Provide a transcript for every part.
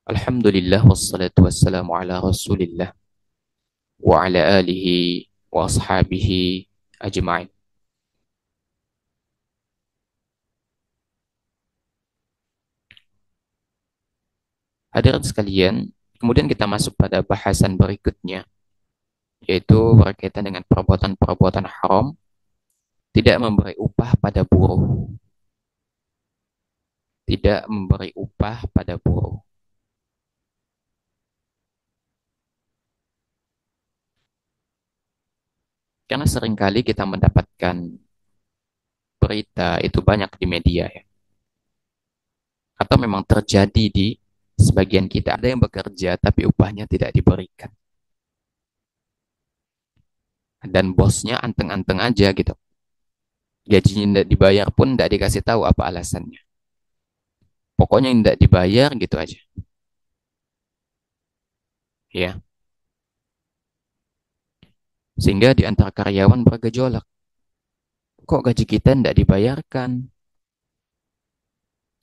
Alhamdulillah wassalatu wassalamu ala Rasulillah wa ala alihi wa ashabihi ajma'in. Hadirin sekalian, kemudian kita masuk pada bahasan berikutnya, yaitu berkaitan dengan perbuatan-perbuatan haram, tidak memberi upah pada buruh, tidak memberi upah pada buruh. Karena seringkali kita mendapatkan berita itu banyak di media ya, atau memang terjadi di sebagian kita, ada yang bekerja tapi upahnya tidak diberikan. Dan bosnya anteng-anteng aja gitu. Gajinya tidak dibayar pun tidak dikasih tahu apa alasannya. Pokoknya tidak dibayar gitu aja. Ya, sehingga di antara karyawan bergejolak. Kok gaji kita tidak dibayarkan?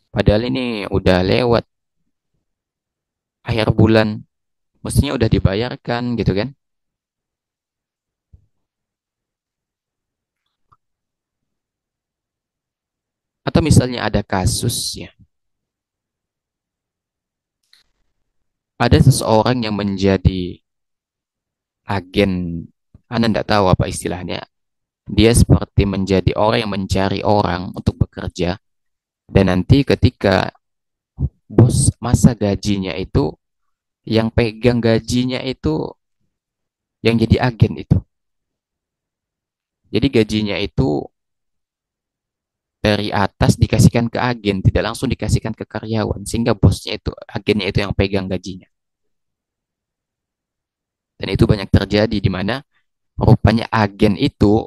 Padahal ini udah lewat akhir bulan, mestinya udah dibayarkan gitu kan? Atau misalnya ada kasus ya, ada seseorang yang menjadi agen, Anda tidak tahu apa istilahnya. Dia seperti menjadi orang yang mencari orang untuk bekerja, dan nanti ketika bos masa gajinya itu, yang pegang gajinya itu yang jadi agen itu. Jadi gajinya itu dari atas dikasihkan ke agen, tidak langsung dikasihkan ke karyawan, sehingga bosnya itu, agennya itu yang pegang gajinya. Dan itu banyak terjadi di mana rupanya agen itu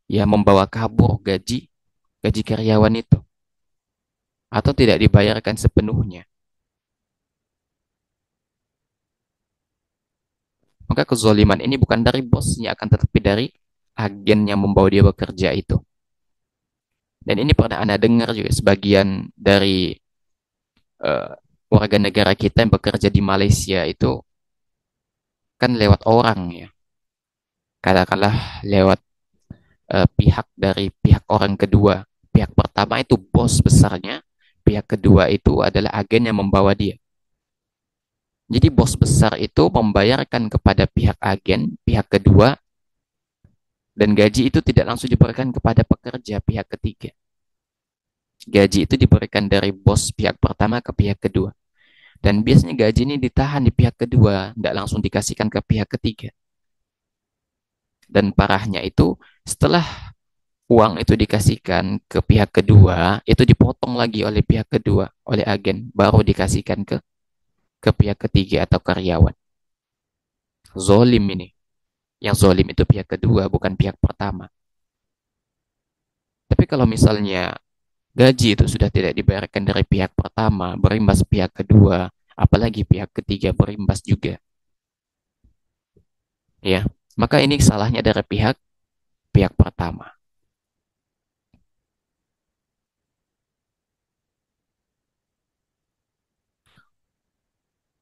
ya membawa kabur gaji gaji karyawan itu, atau tidak dibayarkan sepenuhnya. Maka kezoliman ini bukan dari bosnya, akan tetapi dari agen yang membawa dia bekerja itu. Dan ini pernah Anda dengar juga sebagian dari eh, warga negara kita yang bekerja di Malaysia itu kan lewat orang ya. Katakanlah lewat pihak dari pihak orang kedua. Pihak pertama itu bos besarnya, pihak kedua itu adalah agen yang membawa dia. Jadi bos besar itu membayarkan kepada pihak agen, pihak kedua, dan gaji itu tidak langsung diberikan kepada pekerja pihak ketiga. Gaji itu diberikan dari bos pihak pertama ke pihak kedua. Dan biasanya gaji ini ditahan di pihak kedua, tidak langsung dikasihkan ke pihak ketiga. Dan parahnya itu, setelah uang itu dikasihkan ke pihak kedua, itu dipotong lagi oleh pihak kedua, oleh agen, baru dikasihkan ke pihak ketiga atau karyawan. Zolim ini. Yang zolim itu pihak kedua, bukan pihak pertama. Tapi kalau misalnya gaji itu sudah tidak dibayarkan dari pihak pertama, berimbas pihak kedua, apalagi pihak ketiga berimbas juga. Ya, maka ini salahnya dari pihak pihak pertama.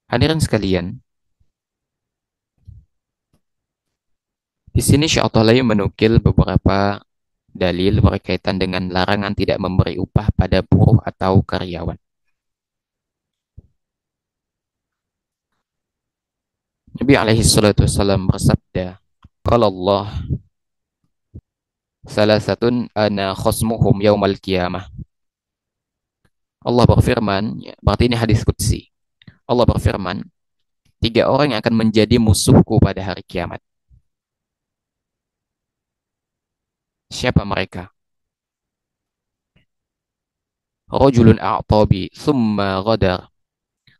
Hadirin sekalian, di sini Syaikhullah menukil beberapa dalil berkaitan dengan larangan tidak memberi upah pada buruh atau karyawan. Nabi alaihi salatu wasallam bersabda, "Qala Allah, salasatun ana khosmuhum yaumal qiyamah." Allah berfirman, ya, berarti ini hadis qudsi. Allah berfirman, tiga orang yang akan menjadi musuhku pada hari kiamat. Siapa mereka? Rajulun a'tabi thumma ghadar,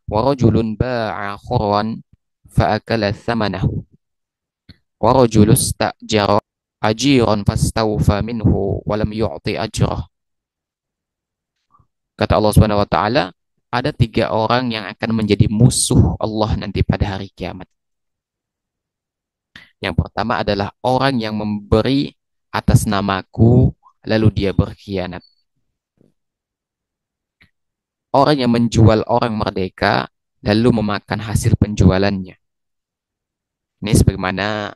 wa rajulun ba'a khurwan fa'akala thamanahu, wa rajulun sta'jara ajiran fastawfa minhu wa lam yu'ti ajrah. Kata Allah Subhanahu wa taala, ada tiga orang yang akan menjadi musuh Allah nanti pada hari kiamat. Yang pertama adalah orang yang memberi atas namaku lalu dia berkhianat. Orang yang menjual orang merdeka lalu memakan hasil penjualannya. Ini sebagaimana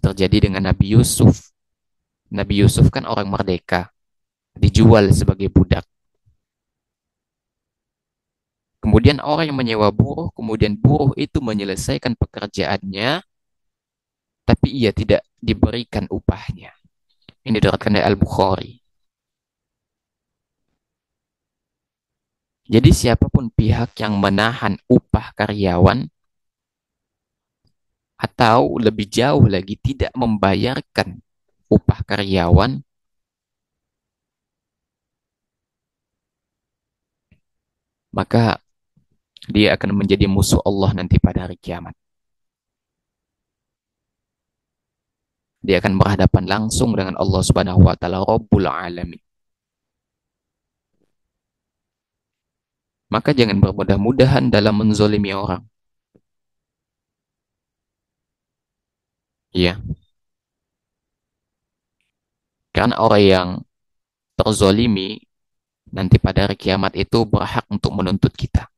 terjadi dengan Nabi Yusuf. Nabi Yusuf kan orang merdeka, dijual sebagai budak. Kemudian orang yang menyewa buruh, kemudian buruh itu menyelesaikan pekerjaannya, tapi ia tidak diberikan upahnya. Ini diriwayatkan oleh Al-Bukhari. Jadi siapapun pihak yang menahan upah karyawan atau lebih jauh lagi tidak membayarkan upah karyawan, maka dia akan menjadi musuh Allah nanti pada hari kiamat. Dia akan berhadapan langsung dengan Allah Subhanahu wa taala Rabbul Alamin. Maka jangan bermudah-mudahan dalam menzolimi orang. Ya, karena orang yang terzolimi nanti pada hari kiamat itu berhak untuk menuntut kita.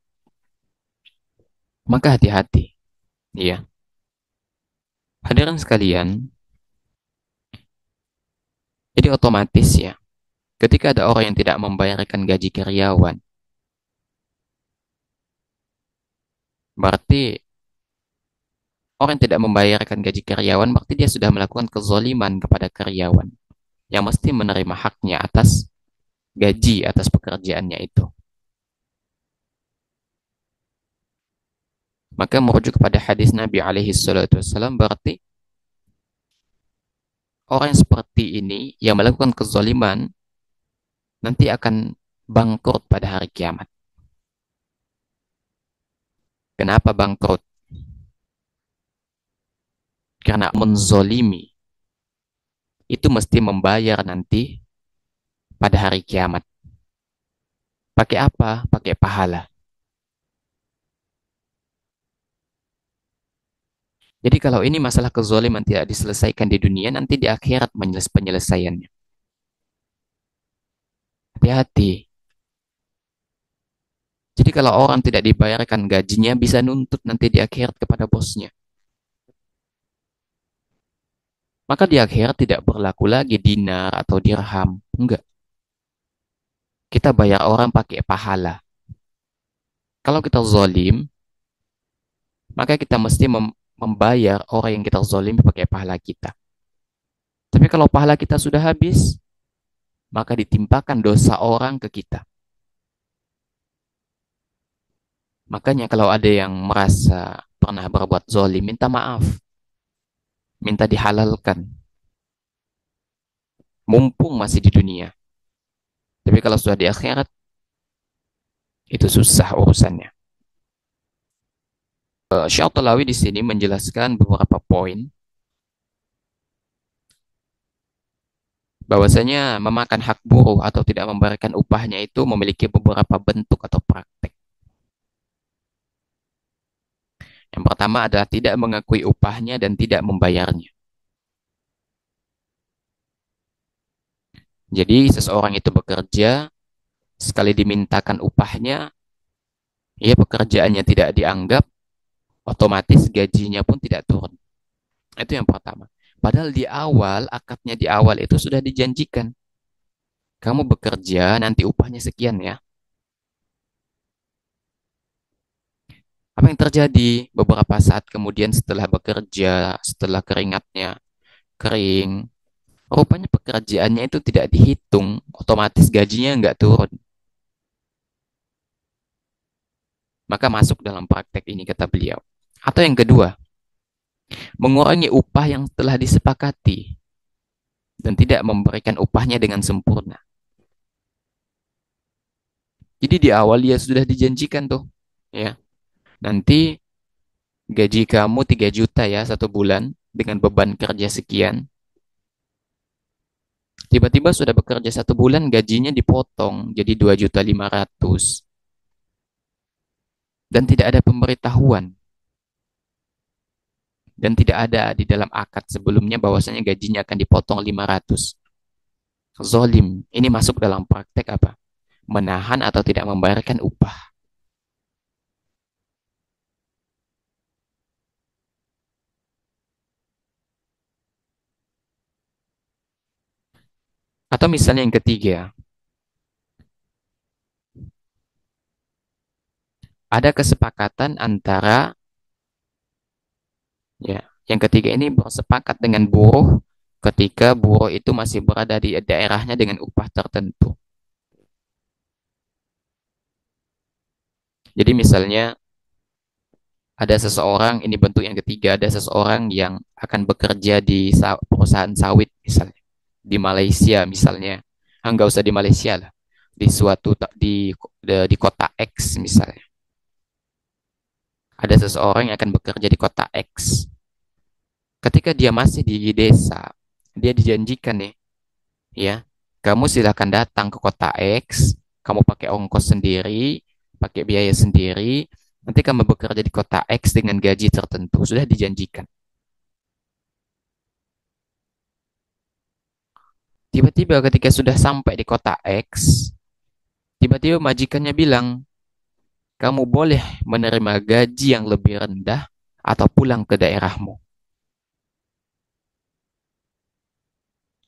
Maka hati-hati. Ya, hadirin sekalian, jadi otomatis ya, ketika ada orang yang tidak membayarkan gaji karyawan, berarti orang yang tidak membayarkan gaji karyawan berarti dia sudah melakukan kezoliman kepada karyawan yang mesti menerima haknya atas gaji atas pekerjaannya itu. Maka merujuk kepada hadis Nabi alaihi salatu wasallam berarti orang yang seperti ini yang melakukan kezaliman nanti akan bangkrut pada hari kiamat. Kenapa bangkrut? Karena menzolimi itu mesti membayar nanti pada hari kiamat. Pakai apa? Pakai pahala. Jadi kalau ini masalah kezoliman tidak diselesaikan di dunia, nanti di akhirat penyelesaiannya. Hati-hati. Jadi kalau orang tidak dibayarkan gajinya, bisa nuntut nanti di akhirat kepada bosnya. Maka di akhirat tidak berlaku lagi dinar atau dirham. Enggak. Kita bayar orang pakai pahala. Kalau kita zolim, maka kita mesti membayar orang yang kita zolim pakai pahala kita. Tapi kalau pahala kita sudah habis, maka ditimpakan dosa orang ke kita. Makanya kalau ada yang merasa pernah berbuat zolim, minta maaf. Minta dihalalkan. Mumpung masih di dunia. Tapi kalau sudah di akhirat, itu susah urusannya. Syatulawi di sini menjelaskan beberapa poin bahwasanya memakan hak buruh atau tidak memberikan upahnya itu memiliki beberapa bentuk atau praktek. Yang pertama adalah tidak mengakui upahnya dan tidak membayarnya. Jadi seseorang itu bekerja, sekali dimintakan upahnya, ya pekerjaannya tidak dianggap, otomatis gajinya pun tidak turun. Itu yang pertama. Padahal di awal, akadnya di awal itu sudah dijanjikan. Kamu bekerja, nanti upahnya sekian ya. Apa yang terjadi? Beberapa saat kemudian setelah bekerja, setelah keringatnya kering, rupanya pekerjaannya itu tidak dihitung, otomatis gajinya nggak turun. Maka masuk dalam praktek ini kata beliau. Atau yang kedua, mengurangi upah yang telah disepakati dan tidak memberikan upahnya dengan sempurna. Jadi di awal dia sudah dijanjikan tuh, ya. Nanti gaji kamu 3 juta ya 1 bulan dengan beban kerja sekian. Tiba-tiba sudah bekerja 1 bulan gajinya dipotong jadi 2.500.000 dan tidak ada pemberitahuan dan tidak ada di dalam akad sebelumnya bahwasanya gajinya akan dipotong 500. Zolim. Ini masuk dalam praktek apa? Menahan atau tidak membayarkan upah. Atau misalnya yang ketiga, ada kesepakatan antara, ya, yang ketiga ini bersepakat dengan buruh ketika buruh itu masih berada di daerahnya dengan upah tertentu. Jadi misalnya ada seseorang, ini bentuk yang ketiga, ada seseorang yang akan bekerja di perusahaan sawit misalnya, di Malaysia misalnya. Enggak usah di Malaysia lah, di suatu di kota X misalnya. Ada seseorang yang akan bekerja di kota X. Ketika dia masih di desa, dia dijanjikan nih, ya, kamu silakan datang ke kota X, kamu pakai ongkos sendiri, pakai biaya sendiri, nanti kamu bekerja di kota X dengan gaji tertentu, sudah dijanjikan. Tiba-tiba ketika sudah sampai di kota X, tiba-tiba majikannya bilang, kamu boleh menerima gaji yang lebih rendah atau pulang ke daerahmu.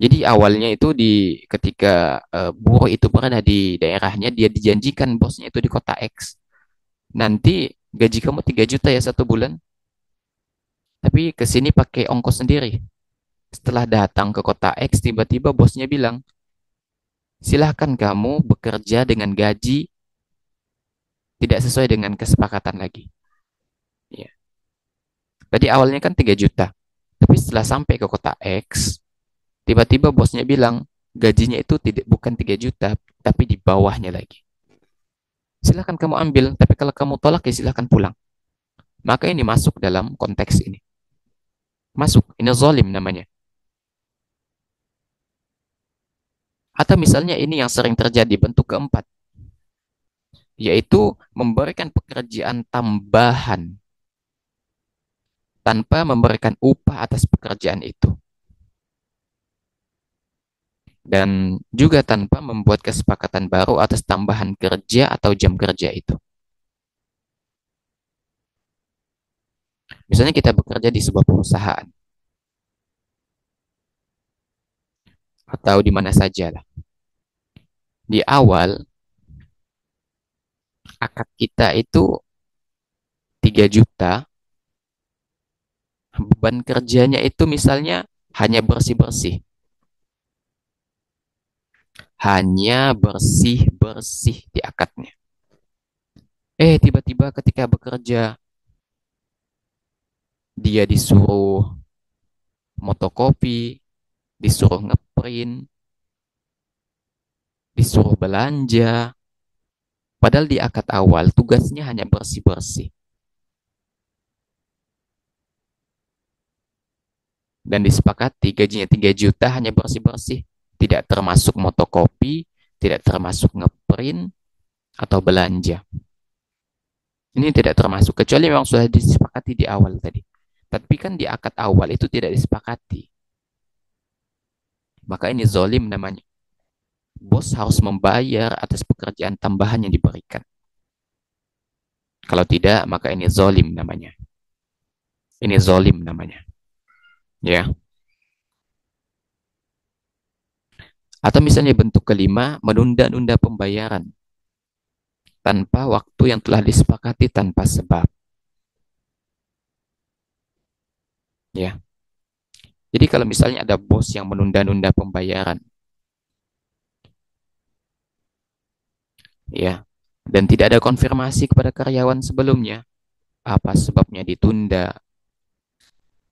Jadi awalnya itu ketika buruh itu berada di daerahnya, dia dijanjikan bosnya itu di kota X. Nanti gaji kamu 3 juta ya 1 bulan, tapi ke sini pakai ongkos sendiri. Setelah datang ke kota X, tiba-tiba bosnya bilang, silahkan kamu bekerja dengan gaji tidak sesuai dengan kesepakatan lagi. Ya. Tadi awalnya kan 3 juta. Tapi setelah sampai ke kota X, tiba-tiba bosnya bilang gajinya itu tidak bukan 3 juta, tapi di bawahnya lagi. Silahkan kamu ambil, tapi kalau kamu tolak ya silahkan pulang. Maka ini masuk dalam konteks ini. Masuk, ini zalim namanya. Atau misalnya ini yang sering terjadi, bentuk keempat, yaitu memberikan pekerjaan tambahan tanpa memberikan upah atas pekerjaan itu. Dan juga tanpa membuat kesepakatan baru atas tambahan kerja atau jam kerja itu. Misalnya kita bekerja di sebuah perusahaan atau di mana saja lah. Di awal akad kita itu 3 juta, beban kerjanya itu misalnya hanya bersih-bersih. Hanya bersih-bersih di akadnya. Tiba-tiba ketika bekerja, dia disuruh motokopi, disuruh ngeprint, disuruh belanja. Padahal di akad awal tugasnya hanya bersih-bersih. Dan disepakati gajinya 3 juta hanya bersih-bersih. Tidak termasuk motokopi, tidak termasuk ngeprint atau belanja. Ini tidak termasuk, kecuali memang sudah disepakati di awal tadi. Tapi kan di akad awal itu tidak disepakati. Maka ini zolim namanya. Bos harus membayar atas pekerjaan tambahan yang diberikan. Kalau tidak, maka ini zolim namanya. Ini zolim namanya. Ya. Atau misalnya bentuk kelima, menunda-nunda pembayaran tanpa waktu yang telah disepakati tanpa sebab. Ya. Jadi kalau misalnya ada bos yang menunda-nunda pembayaran, ya, dan tidak ada konfirmasi kepada karyawan sebelumnya, apa sebabnya ditunda,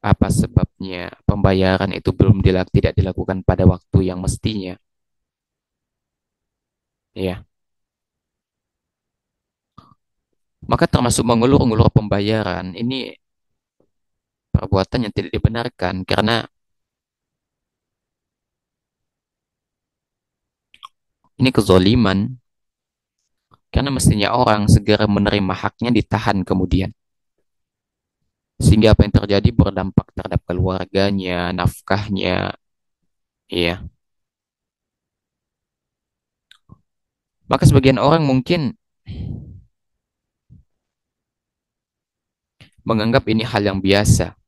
apa sebabnya pembayaran itu belum tidak dilakukan pada waktu yang mestinya, ya, maka termasuk mengulur-ngulur pembayaran ini perbuatan yang tidak dibenarkan karena ini kezoliman, karena mestinya orang segera menerima haknya ditahan kemudian. Sehingga apa yang terjadi berdampak terhadap keluarganya, nafkahnya, ya. Maka sebagian orang mungkin menganggap ini hal yang biasa.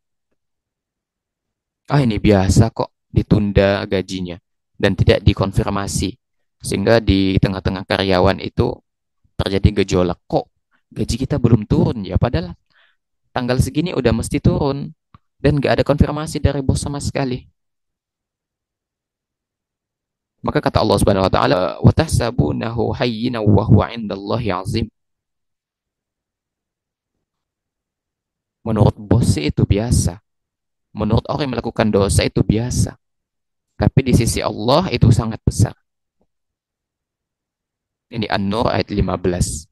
Ah, ini biasa kok ditunda gajinya. dan tidak dikonfirmasi. Sehingga di tengah-tengah karyawan itu terjadi gejolak. Kok gaji kita belum turun ya? Padahal tanggal segini udah mesti turun. Dan gak ada konfirmasi dari bos sama sekali. Maka kata Allah Subhanahu wa taala, "Wa tahsabunahu hayyinan wa huwa 'indallahi 'azim." Menurut bos sih itu biasa. Menurut orang yang melakukan dosa itu biasa. Tapi di sisi Allah itu sangat besar. Ini An-Nur ayat 15.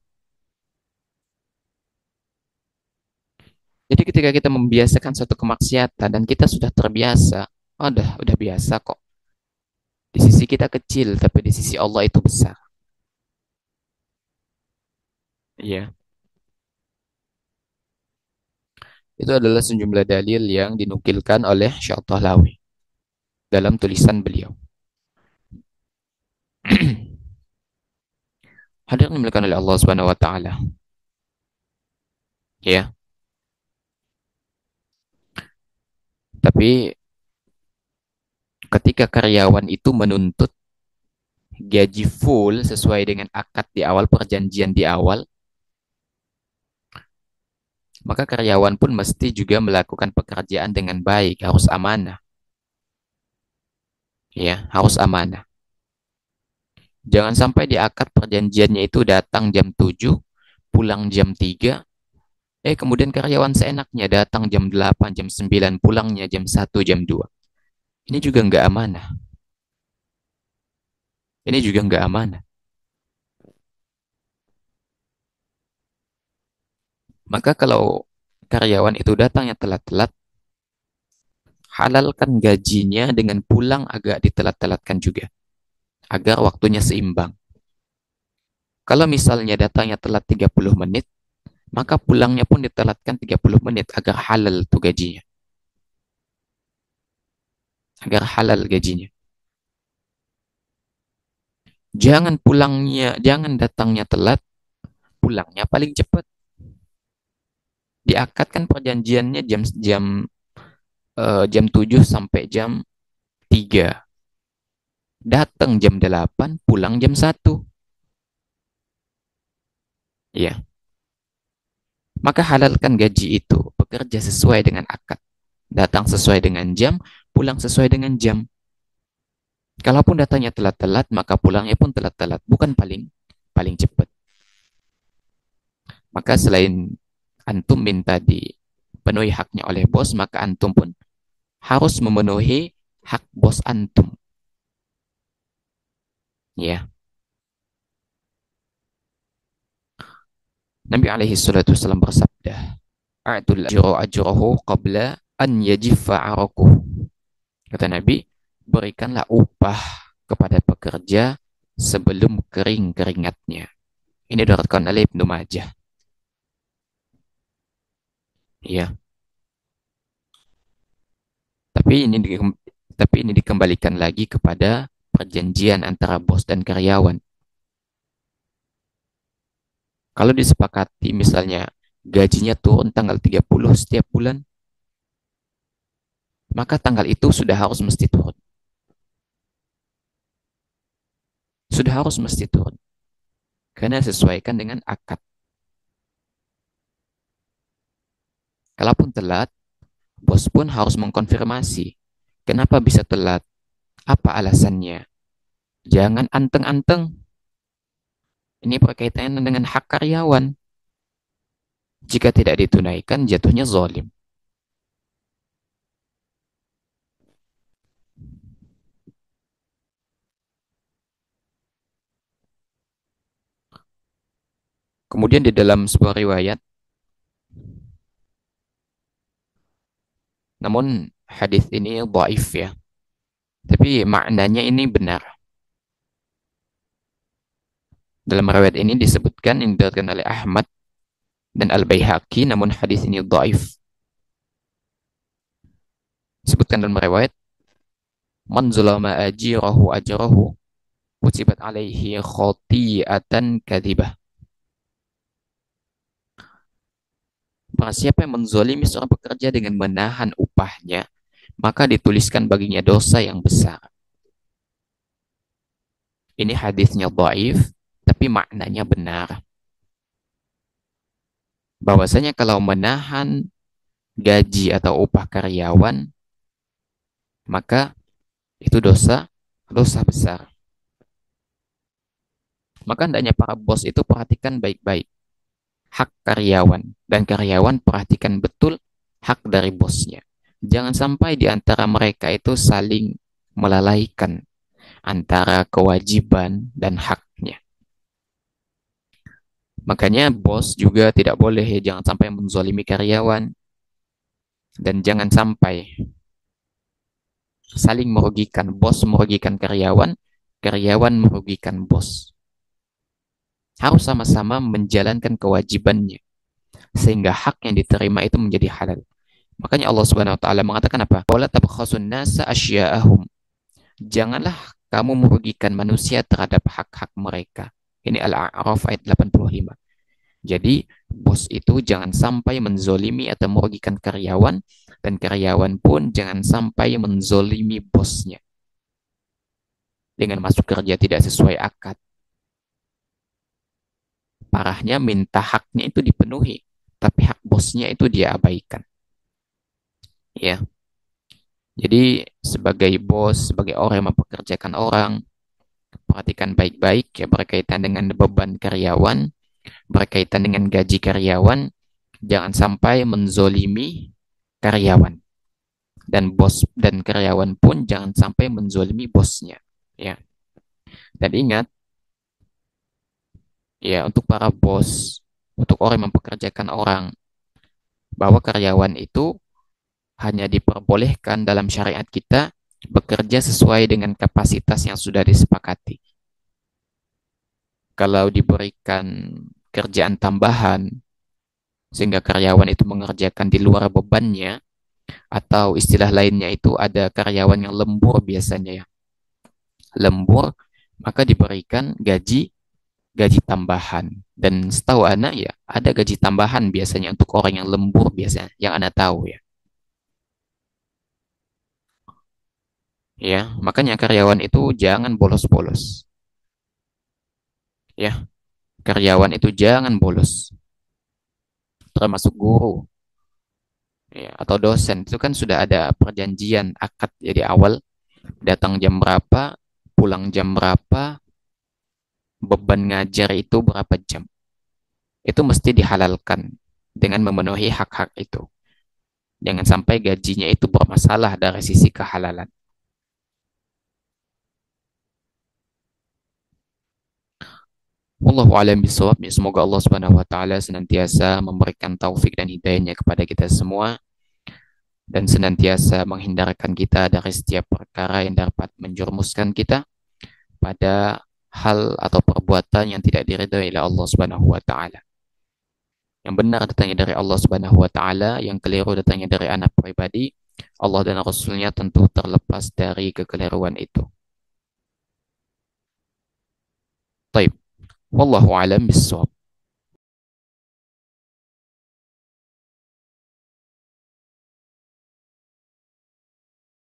Jadi ketika kita membiasakan suatu kemaksiatan dan kita sudah terbiasa, oh, udah biasa kok. Di sisi kita kecil, tapi di sisi Allah itu besar. Iya. Itu adalah sejumlah dalil yang dinukilkan oleh Syaikhul dalam tulisan beliau. Hadirin dimulakan oleh Allah Subhanahu wa taala. Ya, tapi ketika karyawan itu menuntut gaji full sesuai dengan akad di awal perjanjian di awal, maka karyawan pun mesti juga melakukan pekerjaan dengan baik, harus amanah. Ya, harus amanah. Jangan sampai di akad perjanjiannya itu datang jam 7, pulang jam 3, kemudian karyawan seenaknya datang jam 8, jam 9, pulangnya jam 1, jam 2. Ini juga nggak amanah. Ini juga nggak amanah. Maka kalau karyawan itu datangnya telat-telat, halalkan gajinya dengan pulang agak ditelat-telatkan juga, agar waktunya seimbang. Kalau misalnya datangnya telat 30 menit, maka pulangnya pun ditelatkan 30 menit agar halal tuh gajinya. Agar halal gajinya. Jangan datangnya telat, pulangnya paling cepat. Diakatkan perjanjiannya jam 7 sampai jam 3. Datang jam 8, pulang jam 1. Ya, maka halalkan gaji itu, bekerja sesuai dengan akad. Datang sesuai dengan jam, pulang sesuai dengan jam. Kalaupun datanya telat-telat, maka pulangnya pun telat-telat, bukan paling paling cepat. Maka selain antum minta dipenuhi haknya oleh bos, maka antum pun harus memenuhi hak bos antum. Ya. Nabi alaihi salatu wasallam bersabda, "A'tul ajrahu qabla an yajiffa arakuh." Kata Nabi, berikanlah upah kepada pekerja sebelum kering keringatnya. Ini diriwayatkan oleh Ibnu Majah. Ya, tapi ini dikembalikan lagi kepada perjanjian antara bos dan karyawan. Kalau disepakati misalnya gajinya turun tanggal 30 setiap bulan, maka tanggal itu sudah harus mesti turun. Sudah harus mesti turun. Karena sesuaikan dengan akad. Kalaupun telat, bos pun harus mengkonfirmasi. Kenapa bisa telat? Apa alasannya? Jangan anteng-anteng. Ini berkaitan dengan hak karyawan. Jika tidak ditunaikan, jatuhnya zalim. Kemudian di dalam sebuah riwayat, namun hadis ini dhaif ya. Tapi maknanya ini benar. Dalam riwayat ini disebutkan, yang diriwayatkan oleh Ahmad dan Al-Baihaqi, namun hadis ini dhaif. Disebutkan dalam riwayat, "Man zulama ajirahu ajrahu, kutibat alaihi khati'atan kadhibah." Barang siapa yang menzolimi seorang pekerja dengan menahan upahnya, maka dituliskan baginya dosa yang besar. Ini hadisnya dhaif, tapi maknanya benar. Bahwasanya kalau menahan gaji atau upah karyawan, maka itu dosa besar. Maka hendaknya para bos itu perhatikan baik-baik hak karyawan, dan karyawan perhatikan betul hak dari bosnya. Jangan sampai di antara mereka itu saling melalaikan antara kewajiban dan haknya. Makanya bos juga tidak boleh ya, jangan sampai menzolimi karyawan, dan jangan sampai saling merugikan. Bos merugikan karyawan, karyawan merugikan bos. Harus sama-sama menjalankan kewajibannya, sehingga hak yang diterima itu menjadi halal. Makanya Allah Subhanahu wa taala mengatakan apa? Wala tabkhasun nasa asya'ahum. Janganlah kamu merugikan manusia terhadap hak-hak mereka. Ini Al-A'raf ayat 85. Jadi, bos itu jangan sampai menzolimi atau merugikan karyawan, dan karyawan pun jangan sampai menzolimi bosnya dengan masuk kerja tidak sesuai akad. Parahnya minta haknya itu dipenuhi, tapi hak bosnya itu dia abaikan. Ya, jadi sebagai bos, sebagai orang yang mempekerjakan orang, perhatikan baik-baik ya berkaitan dengan beban karyawan, berkaitan dengan gaji karyawan, jangan sampai menzolimi karyawan, dan bos dan karyawan pun jangan sampai menzolimi bosnya. Ya, dan ingat ya untuk para bos, untuk orang yang mempekerjakan orang, bahwa karyawan itu hanya diperbolehkan dalam syariat kita bekerja sesuai dengan kapasitas yang sudah disepakati. Kalau diberikan kerjaan tambahan sehingga karyawan itu mengerjakan di luar bebannya, atau istilah lainnya itu ada karyawan yang lembur biasanya ya, lembur, maka diberikan gaji tambahan. Dan setahu anak ya ada gaji tambahan biasanya untuk orang yang lembur biasanya, yang anak tahu ya. Ya, makanya karyawan itu jangan bolos-bolos. Ya, karyawan itu jangan bolos, termasuk guru ya, atau dosen itu kan sudah ada perjanjian akad jadi awal, datang jam berapa, pulang jam berapa, beban ngajar itu berapa jam. Itu mesti dihalalkan dengan memenuhi hak-hak itu. Jangan sampai gajinya itu bermasalah dari sisi kehalalan. Wallahu a'lam bishawab. Semoga Allah Subhanahu wa taala senantiasa memberikan taufik dan hidayahnya kepada kita semua, dan senantiasa menghindarkan kita dari setiap perkara yang dapat menjerumuskan kita pada hal atau perbuatan yang tidak diridhai oleh Allah Subhanahu wa taala. Yang benar datangnya dari Allah Subhanahu wa taala, yang keliru datangnya dari anak pribadi. Allah dan Rasulnya tentu terlepas dari kekeliruan itu. Taib. Wallahu a'lam bishawab.